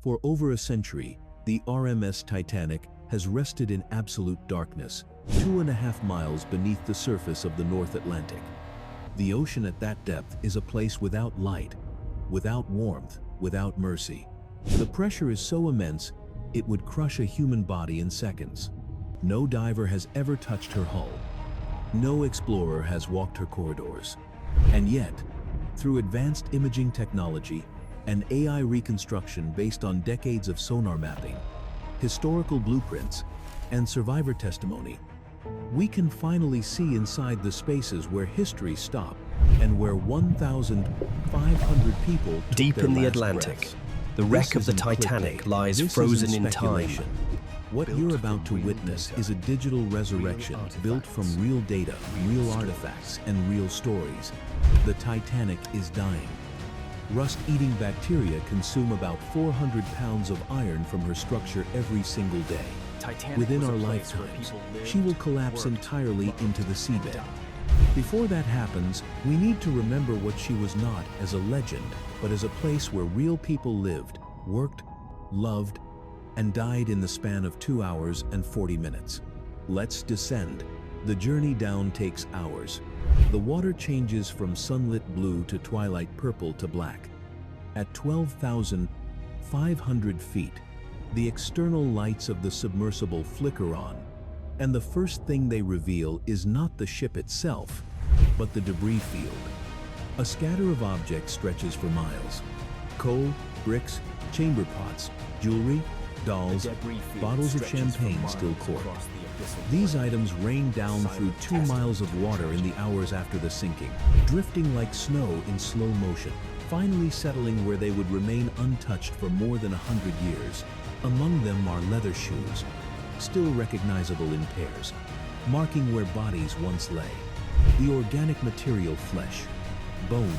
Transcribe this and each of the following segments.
For over a century, the RMS Titanic has rested in absolute darkness, 2.5 miles beneath the surface of the North Atlantic. The ocean at that depth is a place without light, without warmth, without mercy. The pressure is so immense, it would crush a human body in seconds. No diver has ever touched her hull. No explorer has walked her corridors. And yet, through advanced imaging technology and AI reconstruction based on decades of sonar mapping, historical blueprints, and survivor testimony, we can finally see inside the spaces where history stopped and where 1,500 people took Deep their in the last Atlantic, breaths. the wreck This of the isn't Titanic clickbait. lies This frozen isn't in time. speculation. What you're about to witness is a digital resurrection built from real data, real artifacts, and real stories. The Titanic is dying. Rust-eating bacteria consume about 400 pounds of iron from her structure every single day. Within our lifetimes, she will collapse entirely into the seabed. Before that happens, we need to remember what she was not as a legend, but as a place where real people lived, worked, loved, and died in the span of 2 hours and 40 minutes. Let's descend. The journey down takes hours. The water changes from sunlit blue to twilight purple to black. At 12,500 feet, the external lights of the submersible flicker on, and the first thing they reveal is not the ship itself, but the debris field. A scatter of objects stretches for miles. Coal, bricks, chamber pots, jewelry, dolls, bottles of champagne still corked. These items rain down through 2 miles of water in the hours after the sinking, drifting like snow in slow motion, finally settling where they would remain untouched for more than 100 years. Among them are leather shoes, still recognizable in pairs, marking where bodies once lay. The organic material flesh, bone,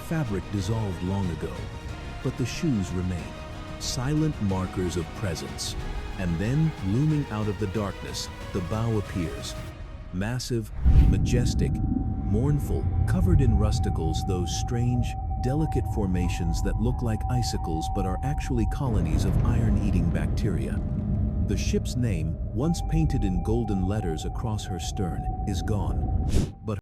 fabric dissolved long ago, but the shoes remain. Silent markers of presence. And then, looming out of the darkness, the bow appears. Massive, majestic, mournful, covered in rusticles, those strange, delicate formations that look like icicles but are actually colonies of iron-eating bacteria. The ship's name, once painted in golden letters across her stern, is gone. But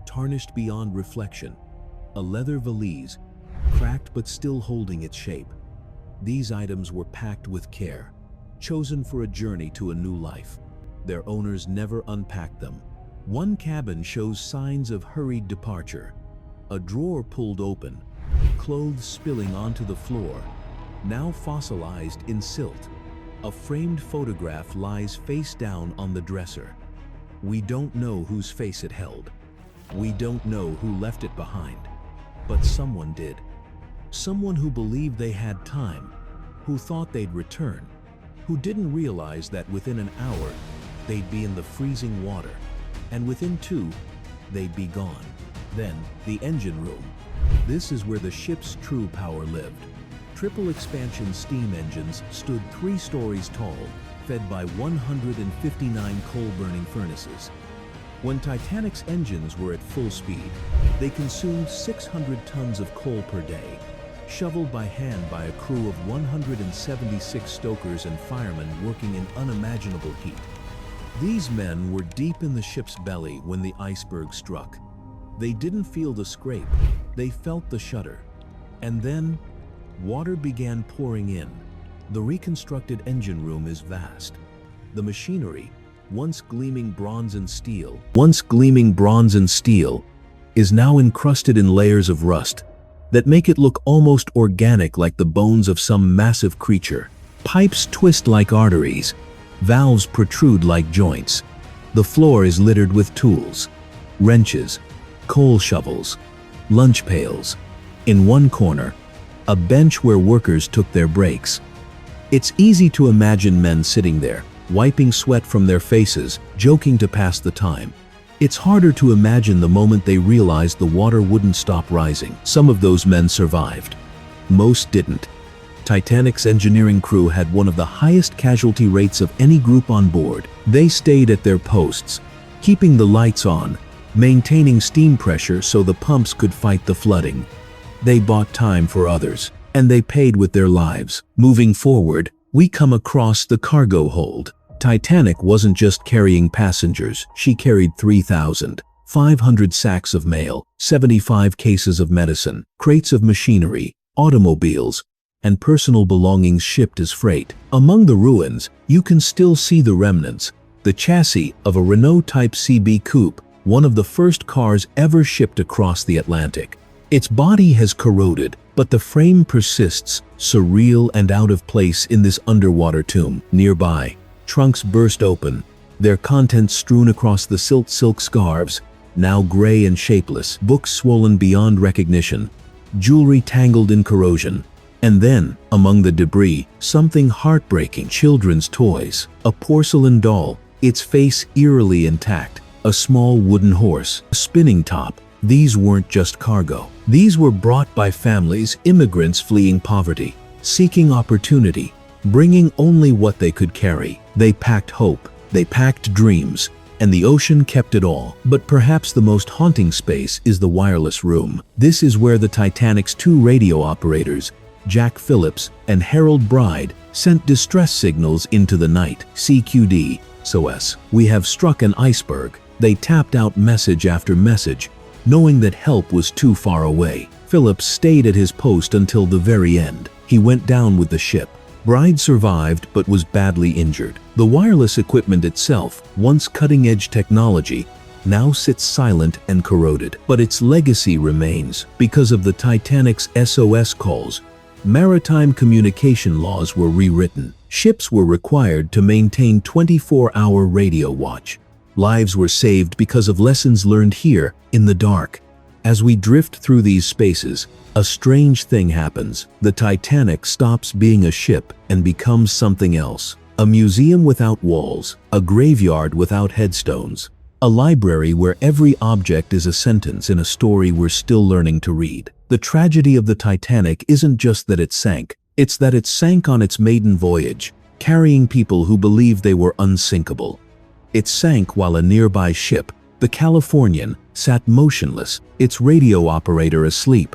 tarnished beyond reflection, a leather valise, cracked but still holding its shape. These items were packed with care, chosen for a journey to a new life. Their owners never unpacked them. One cabin shows signs of hurried departure. A drawer pulled open, clothes spilling onto the floor, now fossilized in silt. A framed photograph lies face down on the dresser. We don't know whose face it held. We don't know who left it behind. But someone did. Someone who believed they had time, who thought they'd return, who didn't realize that within an hour, they'd be in the freezing water, and within 2, they'd be gone. Then, the engine room. This is where the ship's true power lived. Triple expansion steam engines stood 3 stories tall, fed by 159 coal-burning furnaces. When Titanic's engines were at full speed, they consumed 600 tons of coal per day, shoveled by hand by a crew of 176 stokers and firemen working in unimaginable heat. These men were deep in the ship's belly when the iceberg struck. They didn't feel the scrape, they felt the shudder. And then, water began pouring in. The reconstructed engine room is vast. The machinery, once gleaming bronze and steel, is now encrusted in layers of rust that make it look almost organic, like the bones of some massive creature. Pipes twist like arteries, valves protrude like joints. The floor is littered with tools, wrenches, coal shovels, lunch pails. In one corner, a bench where workers took their breaks. It's easy to imagine men sitting there, wiping sweat from their faces, joking to pass the time. It's harder to imagine the moment they realized the water wouldn't stop rising. Some of those men survived. Most didn't. Titanic's engineering crew had one of the highest casualty rates of any group on board. They stayed at their posts, keeping the lights on, maintaining steam pressure so the pumps could fight the flooding. They bought time for others, and they paid with their lives. Moving forward, we come across the cargo hold. Titanic wasn't just carrying passengers, she carried 3,500 sacks of mail, 75 cases of medicine, crates of machinery, automobiles, and personal belongings shipped as freight. Among the ruins, you can still see the remnants, the chassis of a Renault-type CB coupe, one of the first cars ever shipped across the Atlantic. Its body has corroded, but the frame persists, surreal and out of place in this underwater tomb. Nearby, trunks burst open, their contents strewn across the silk scarves, now gray and shapeless, books swollen beyond recognition, jewelry tangled in corrosion. And then, among the debris, something heartbreaking: children's toys. A porcelain doll, its face eerily intact, a small wooden horse, a spinning top. These weren't just cargo. These were brought by families, immigrants fleeing poverty, seeking opportunity, bringing only what they could carry. They packed hope, they packed dreams, and the ocean kept it all. But perhaps the most haunting space is the wireless room. This is where the Titanic's 2 radio operators, Jack Phillips and Harold Bride, sent distress signals into the night. CQD, SOS. We have struck an iceberg. They tapped out message after message, knowing that help was too far away. Phillips stayed at his post until the very end. He went down with the ship. Bride survived but was badly injured. The wireless equipment itself, once cutting-edge technology, now sits silent and corroded. But its legacy remains. Because of the Titanic's SOS calls, maritime communication laws were rewritten. Ships were required to maintain 24-hour radio watch. Lives were saved because of lessons learned here in the dark. As we drift through these spaces, a strange thing happens. The Titanic stops being a ship and becomes something else. A museum without walls, a graveyard without headstones, a library where every object is a sentence in a story we're still learning to read. The tragedy of the Titanic isn't just that it sank, it's that it sank on its maiden voyage, carrying people who believed they were unsinkable. It sank while a nearby ship, the Californian, sat motionless, its radio operator asleep.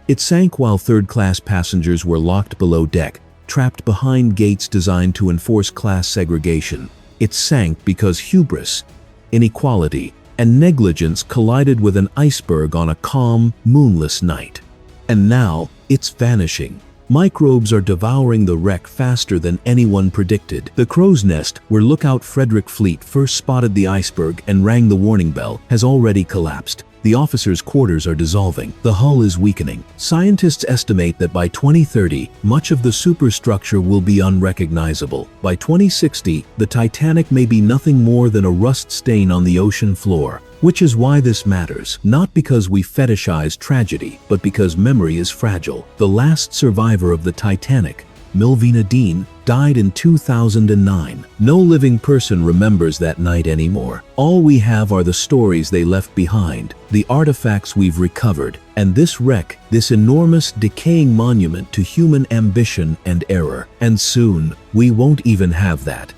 It sank while third-class passengers were locked below deck, trapped behind gates designed to enforce class segregation. It sank because hubris, inequality, and negligence collided with an iceberg on a calm, moonless night. And now, it's vanishing. Microbes are devouring the wreck faster than anyone predicted. The crow's nest, where lookout Frederick Fleet first spotted the iceberg and rang the warning bell, has already collapsed. The officers' quarters are dissolving. The hull is weakening. Scientists estimate that by 2030, much of the superstructure will be unrecognizable. By 2060, the Titanic may be nothing more than a rust stain on the ocean floor. Which is why this matters, not because we fetishize tragedy, but because memory is fragile. The last survivor of the Titanic, Milvina Dean, died in 2009. No living person remembers that night anymore. All we have are the stories they left behind, the artifacts we've recovered, and this wreck, this enormous, decaying monument to human ambition and error. And soon, we won't even have that.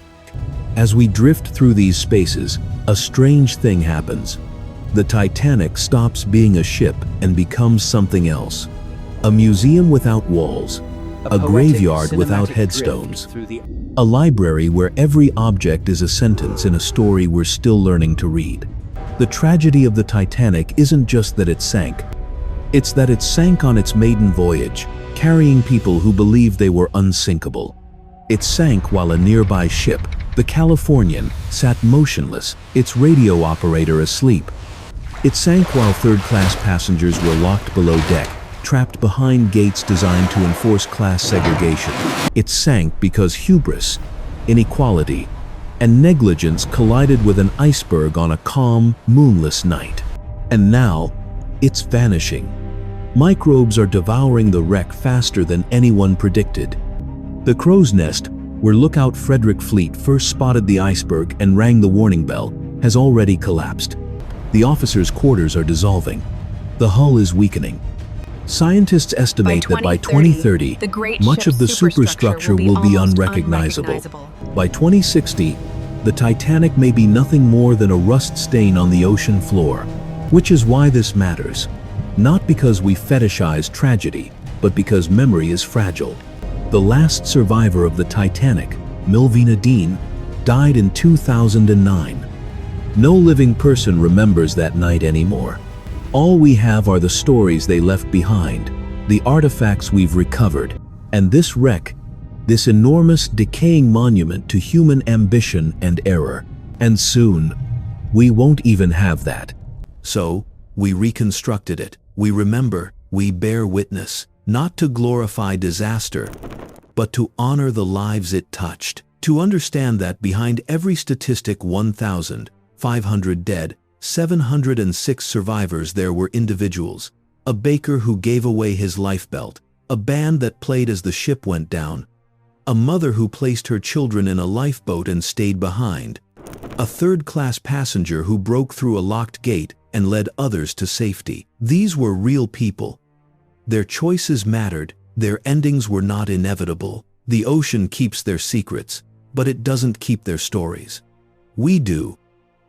As we drift through these spaces, a strange thing happens. The Titanic stops being a ship and becomes something else. A museum without walls, a graveyard without headstones, a library where every object is a sentence in a story we're still learning to read. The tragedy of the Titanic isn't just that it sank. It's that it sank on its maiden voyage, carrying people who believed they were unsinkable. It sank while a nearby ship, the Californian, sat motionless, its radio operator asleep. It sank while third-class passengers were locked below deck, trapped behind gates designed to enforce class segregation. It sank because hubris, inequality, and negligence collided with an iceberg on a calm, moonless night. And now, it's vanishing. Microbes are devouring the wreck faster than anyone predicted. The crow's nest, where lookout Frederick Fleet first spotted the iceberg and rang the warning bell, has already collapsed. The officers' quarters are dissolving. The hull is weakening. Scientists estimate that by 2030, much of the superstructure will be unrecognizable. By 2060, the Titanic may be nothing more than a rust stain on the ocean floor. Which is why this matters. Not because we fetishize tragedy, but because memory is fragile. The last survivor of the Titanic, Milvina Dean, died in 2009. No living person remembers that night anymore. All we have are the stories they left behind, the artifacts we've recovered, and this wreck, this enormous, decaying monument to human ambition and error. And soon, we won't even have that. So, we reconstructed it. We remember, we bear witness, not to glorify disaster, but to honor the lives it touched. To understand that behind every statistic 1,500 dead, 706 survivors, there were individuals. A baker who gave away his lifebelt, a band that played as the ship went down, a mother who placed her children in a lifeboat and stayed behind, a third-class passenger who broke through a locked gate and led others to safety. These were real people. Their choices mattered, their endings were not inevitable. The ocean keeps their secrets, but it doesn't keep their stories. We do.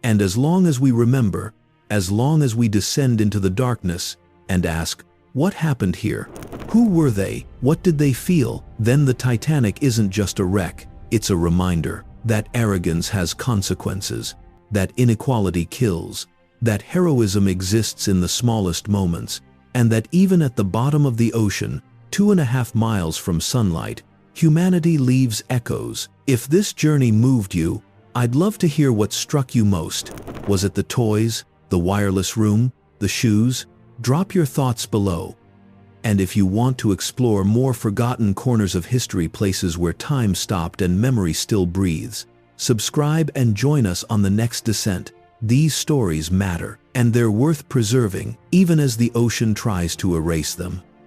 And as long as we remember, as long as we descend into the darkness and ask, what happened here? Who were they? What did they feel? Then the Titanic isn't just a wreck, it's a reminder that arrogance has consequences, that inequality kills, that heroism exists in the smallest moments, and that even at the bottom of the ocean, 2.5 miles from sunlight, humanity leaves echoes. If this journey moved you, I'd love to hear what struck you most. Was it the toys, the wireless room, the shoes? Drop your thoughts below. And if you want to explore more forgotten corners of history, places where time stopped and memory still breathes, subscribe and join us on the next descent. These stories matter, and they're worth preserving, even as the ocean tries to erase them.